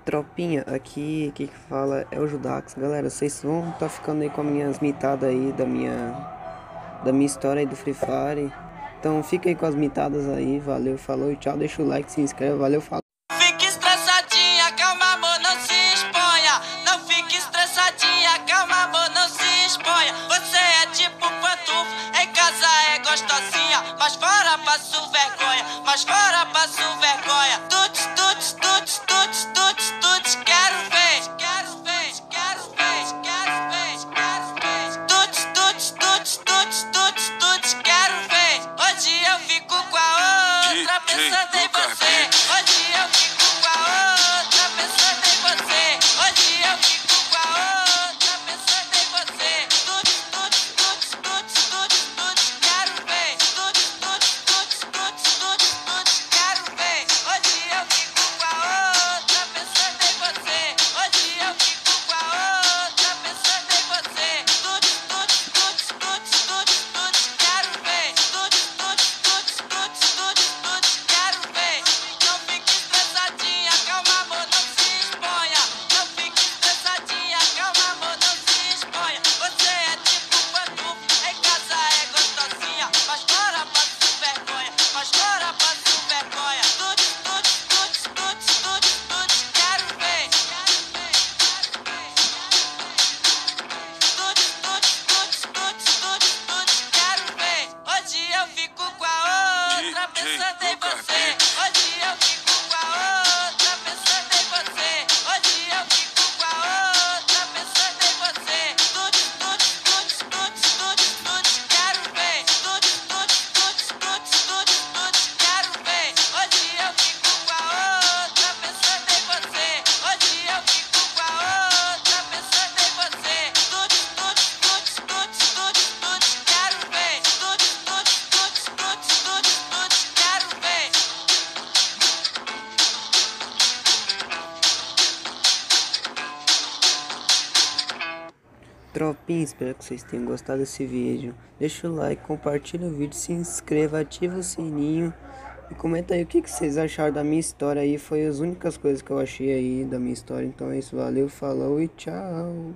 Tropinha, aqui quem que fala é o Judax. Galera, vocês vão tá ficando aí com as minhas mitadas aí da minha história aí do Free Fire. Então fica aí com as mitadas aí, valeu, falou e tchau. Deixa o like, se inscreve, valeu, falou. Fique estressadinha, calma amor, não se exponha. Não fique estressadinha, calma amor, não se exponha. Você é tipo pantufo, em casa é gostosinha, mas fora passo vergonha, mas fora passo vergonha. Tuts, tuts, tuts, tuts, tuts, tuts, quero ver, quero ver, quero ver, quero ver, quero ver. Tuts, tuts, tuts, tuts, tuts, tuts, quero ver. Hoje eu fico com a outra pensando em você. Hoje eu fico com a outra pensando em você. Hoje eu fico com a outra pensando em você. Tuts, tuts, tuts, tuts, tuts, tuts, quero ver. Tuts, tuts, tuts, tuts, tuts, tuts, quero ver. Hoje eu fico com a outra pensando em você. Hoje eu fico com a outra pensando em você. Tuts, tuts, tuts, tuts, tuts, tuts, quero ver. Tuts, tuts, tuts, tuts, tuts, tuts, quero ver. Não fique estressadinha, calma amor, não se exponha. Não fique estressadinha, calma amor, não se exponha. Você é tipo pantufo, em casa é gostosinha, mas fora passo vergonha, mas fora passo vergonha. Tuts, tuts, tuts, tuts, tuts, tuts, quero ver. Tuts, tuts, tuts, tuts, tuts, tuts, quero ver. Hoje eu fico com a outra pensando em você. Hoje eu fico com a outra pensando em você. Hoje eu fico com a outra pensando em você. Tuts, tuts, tuts, tuts, tuts, tuts, quero ver. Tuts, tuts, tuts, tuts, tuts, tuts, quero ver. Hoje eu fico com a outra pensando em você. Hoje eu fico com a outra pensando em você. Tuts, tuts, tuts, tuts, tuts, tuts, quero ver. Tuts, tuts, tuts, tuts, tuts, tuts, quero ver. Tropinha, espero que vocês tenham gostado desse vídeo. Deixa o like, compartilha o vídeo, se inscreva, ativa o sininho. E comenta aí o que vocês acharam da minha história aí. Foi as únicas coisas que eu achei aí da minha história. Então é isso, valeu, falou e tchau.